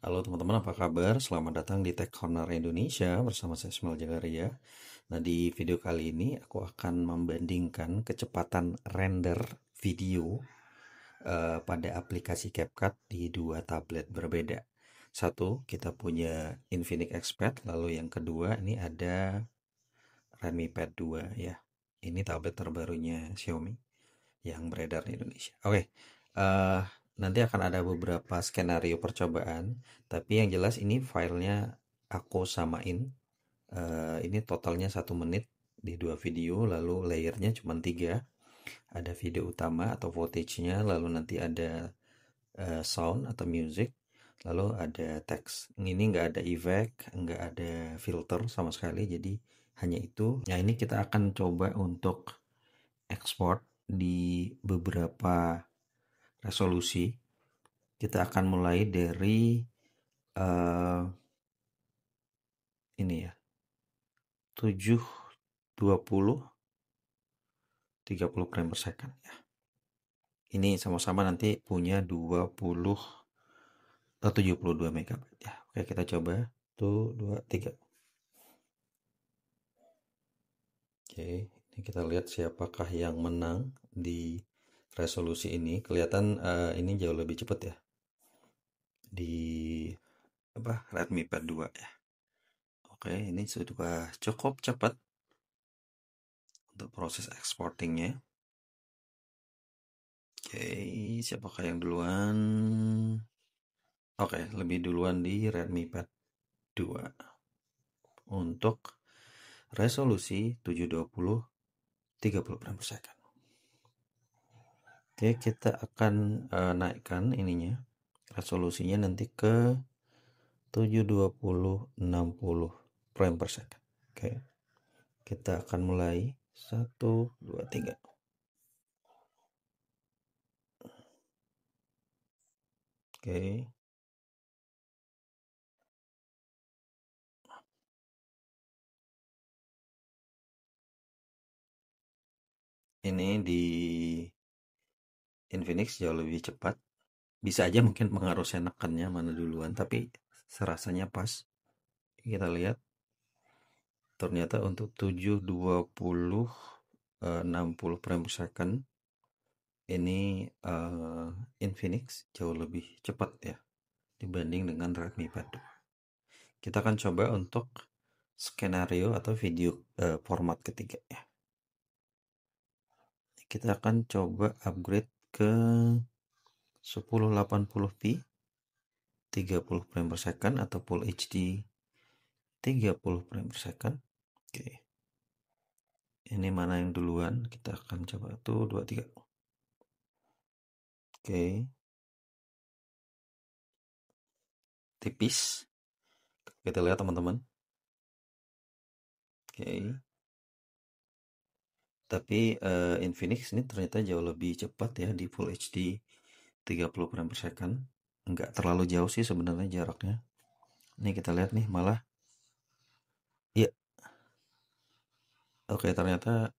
Halo teman-teman, apa kabar? Selamat datang di Tech Corner Indonesia bersama saya Ismail Jagaria. Nah, di video kali ini aku akan membandingkan kecepatan render video pada aplikasi CapCut di dua tablet berbeda. Satu, kita punya Infinix Expert, lalu yang kedua ini ada Redmi Pad 2 ya. Ini tablet terbarunya Xiaomi yang beredar di Indonesia. Oke, eh, nanti akan ada beberapa skenario percobaan, tapi yang jelas ini filenya aku samain. Ini totalnya 1 menit di dua video, lalu layernya cuma 3. Ada video utama atau footage-nya, lalu nanti ada sound atau music, lalu ada teks. Ini nggak ada effect, nggak ada filter sama sekali, jadi hanya itu. Nah, ini kita akan coba untuk ekspor di beberapa resolusi. Kita akan mulai dari eh, ini ya, 720 30 frame per second ya. Ini sama-sama nanti punya 72 megabyte ya. Oke, kita coba. 1, 2, 3. Oke, ini kita lihat siapakah yang menang di resolusi ini. Kelihatan ini jauh lebih cepat ya di Redmi Pad 2 ya. Oke, ini sudah cukup cepat untuk proses exportingnya. Oke, siapakah yang duluan? Oke, lebih duluan di Redmi Pad 2 untuk resolusi 720 30 frame per second. Oke, kita akan naikkan ininya, resolusinya nanti ke 720 60 frame per second. Oke, kita akan mulai 1, 2, 3. Oke, ini di Infinix jauh lebih cepat. Bisa aja mungkin pengaruh senakannya mana duluan, tapi serasanya pas. Kita lihat ternyata untuk 720 60 frame per second ini Infinix jauh lebih cepat ya dibanding dengan Redmi Pad 2. Kita akan coba untuk skenario atau video format ketiga ya. Kita akan coba upgrade ke 1080p 30 frame per second atau Full HD 30 frame per second. Oke. Ini mana yang duluan? Kita akan coba 1, 2, 3. Oke. Tipis. Kita lihat teman-teman. Oke. Tapi Infinix ini ternyata jauh lebih cepat ya di Full HD 30 frame per second. Nggak terlalu jauh sih sebenarnya jaraknya. Ini kita lihat nih malah. Iya. Oke, ternyata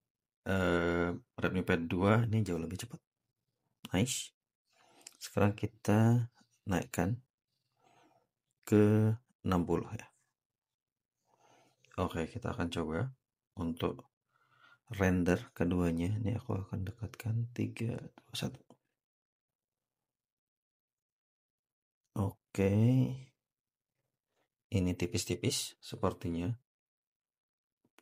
Redmi Pad 2 ini jauh lebih cepat. Nice. Sekarang kita naikkan ke 60 ya. Oke, kita akan coba untuk render keduanya. Ini aku akan dekatkan 3, 2, 1. Oke. Ini tipis-tipis sepertinya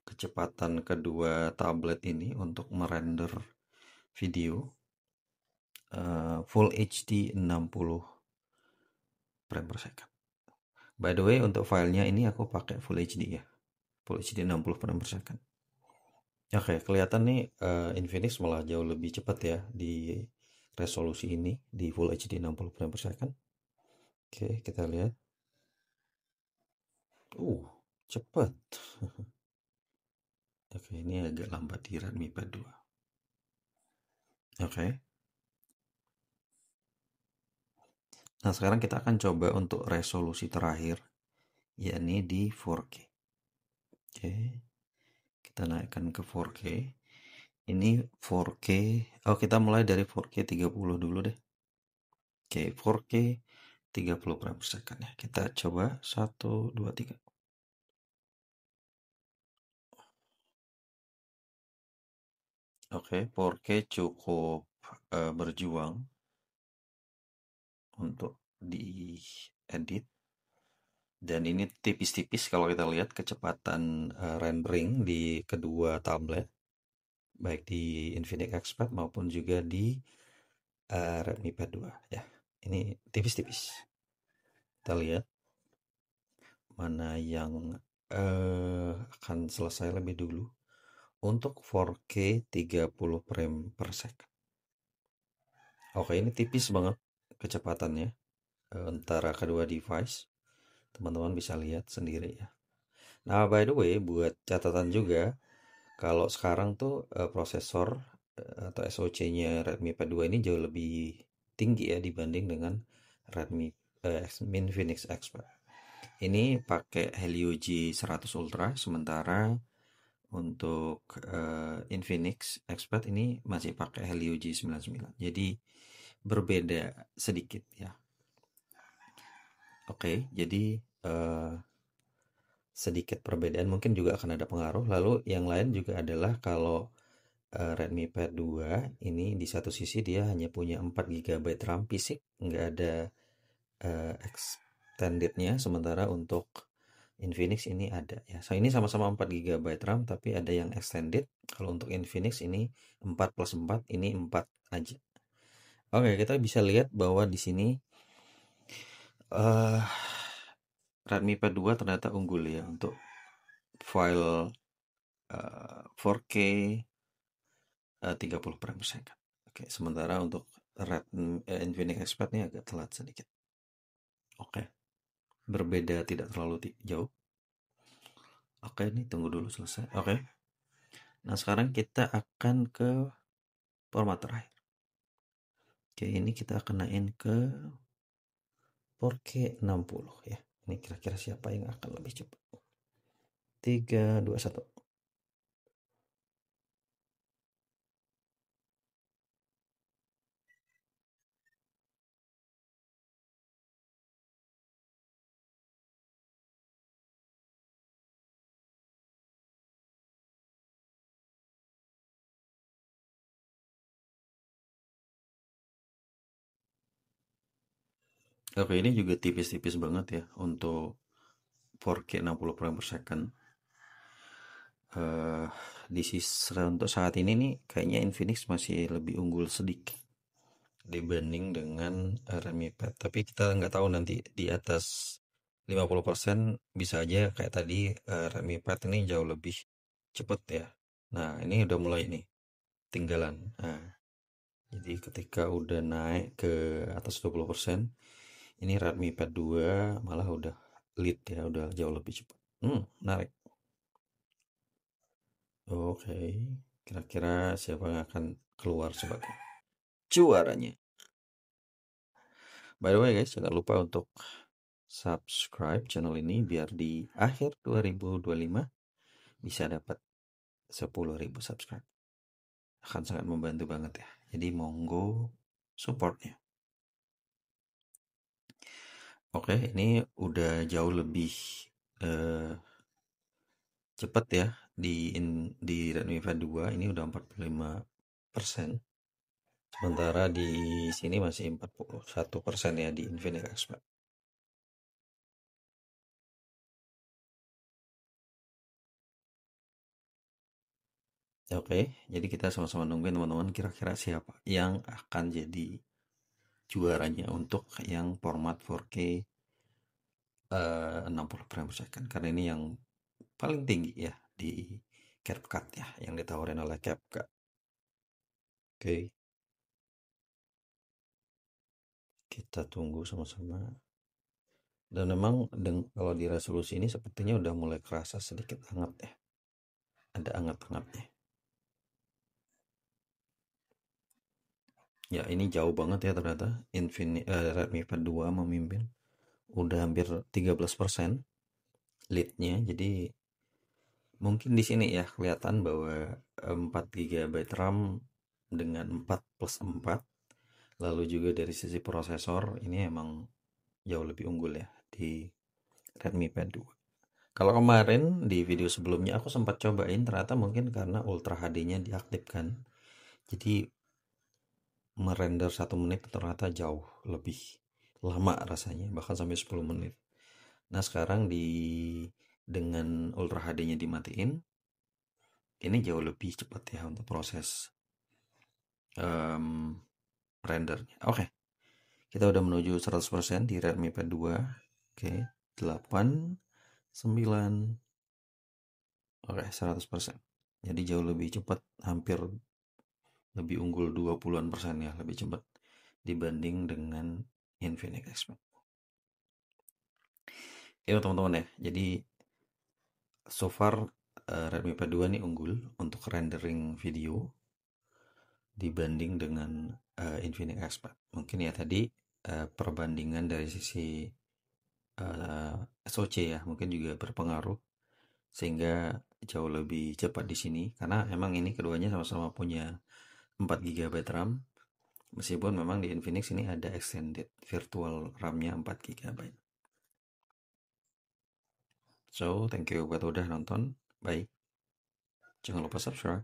kecepatan kedua tablet ini untuk merender video Full HD 60 frame per second. By the way, untuk filenya ini aku pakai Full HD ya. Full HD 60 frame per second. Oke, kelihatan nih Infinix malah jauh lebih cepat ya di resolusi ini di Full HD 60 frame per second. Oke, kita lihat. Cepat. Oke, ini agak lambat di Redmi Pad 2. Oke. Nah, sekarang kita akan coba untuk resolusi terakhir, yakni di 4K. Oke, kita naikkan ke 4K. Ini 4K. Oh, kita mulai dari 4K 30 dulu deh. Oke, 4K 30 frame per second ya. Kita coba 1, 2, 3. Oke, 4K cukup berjuang untuk diedit. Dan ini tipis-tipis kalau kita lihat kecepatan rendering di kedua tablet, baik di Infinix Expert maupun juga di Redmi Pad 2 ya. Ini tipis-tipis. Kita lihat mana yang akan selesai lebih dulu. Untuk 4K 30 frame per second. Oke, ini tipis banget kecepatannya antara kedua device. Teman-teman bisa lihat sendiri ya. Nah, by the way, buat catatan juga, kalau sekarang tuh prosesor atau SoC-nya Redmi Pad 2 ini jauh lebih tinggi ya dibanding dengan Redmi Infinix Expert. Ini pakai Helio G100 Ultra, sementara untuk Infinix Expert ini masih pakai Helio G99. Jadi berbeda sedikit ya. Oke, jadi sedikit perbedaan mungkin juga akan ada pengaruh. Lalu yang lain juga adalah kalau Redmi Pad 2 ini di satu sisi dia hanya punya 4 GB RAM fisik, nggak ada extendednya, sementara untuk Infinix ini ada ya. So, ini sama-sama 4 GB RAM tapi ada yang extended. Kalau untuk Infinix ini 4 plus 4, ini 4 aja. Oke, kita bisa lihat bahwa di sini Redmi Pad 2 ternyata unggul ya untuk file 4K 30 frame per second. Oke, sementara untuk Infinix Expert ini agak telat sedikit. Oke, berbeda tidak terlalu jauh. Oke, ini tunggu dulu selesai. Oke, nah sekarang kita akan ke format terakhir. Oke, ini kita akan naik ke 4K 60 ya. Ini kira-kira siapa yang akan lebih cepat? 3, 2, 1. Oke, ini juga tipis-tipis banget ya untuk 4K 60 frame per second. Di sisi untuk saat ini nih kayaknya Infinix masih lebih unggul sedikit dibanding dengan Redmi Pad. Tapi kita nggak tahu nanti di atas 50% bisa aja kayak tadi Redmi Pad ini jauh lebih cepet ya. Nah, ini udah mulai nih tinggalan. Nah, jadi ketika udah naik ke atas 20%, ini Redmi Pad 2 malah udah lead ya, udah jauh lebih cepat. Menarik. Oke, kira-kira siapa yang akan keluar sebagai juaranya? By the way guys, jangan lupa untuk subscribe channel ini biar di akhir 2025 bisa dapat 10.000 subscribe. Akan sangat membantu banget ya. Jadi monggo supportnya. Oke, ini udah jauh lebih cepat ya di Redmi Pad 2 ini udah 45%. Sementara di sini masih 41% ya di Infinix Expert. Oke, jadi kita sama-sama nungguin teman-teman kira-kira siapa yang akan jadi juaranya untuk yang format 4K 60 frame per second. Karena ini yang paling tinggi ya di CapCut ya, yang ditawarin oleh CapCut. Oke, kita tunggu sama-sama. Dan memang kalau di resolusi ini sepertinya udah mulai kerasa sedikit hangat ya. Ada hangat-hangatnya. Ya, ini jauh banget ya ternyata. Redmi Pad 2 memimpin. Udah hampir 13% leadnya. Jadi mungkin di sini ya kelihatan bahwa 4 GB RAM dengan 4 plus 4. Lalu juga dari sisi prosesor ini emang jauh lebih unggul ya di Redmi Pad 2. Kalau kemarin di video sebelumnya aku sempat cobain, ternyata mungkin karena Ultra HD-nya diaktifkan. Jadi merender 1 menit ternyata jauh lebih lama rasanya, bahkan sampai 10 menit. Nah sekarang dengan Ultra HD-nya dimatiin, ini jauh lebih cepat ya untuk proses em, rendernya. Oke, kita udah menuju 100% di Redmi Pad 2. Oke, 8, 9, oke 100%. Jadi jauh lebih cepat, hampir lebih unggul 20-an% ya, lebih cepat dibanding dengan Infinix Expert. Itu teman-teman ya. Jadi so far Redmi Pad 2 ini unggul untuk rendering video dibanding dengan Infinix Expert. Mungkin ya tadi perbandingan dari sisi SoC ya mungkin juga berpengaruh sehingga jauh lebih cepat di sini karena emang ini keduanya sama-sama punya 4 GB RAM. Meskipun memang di Infinix ini ada extended virtual RAM-nya 4 GB. So, thank you buat udah nonton. Bye. Jangan lupa subscribe.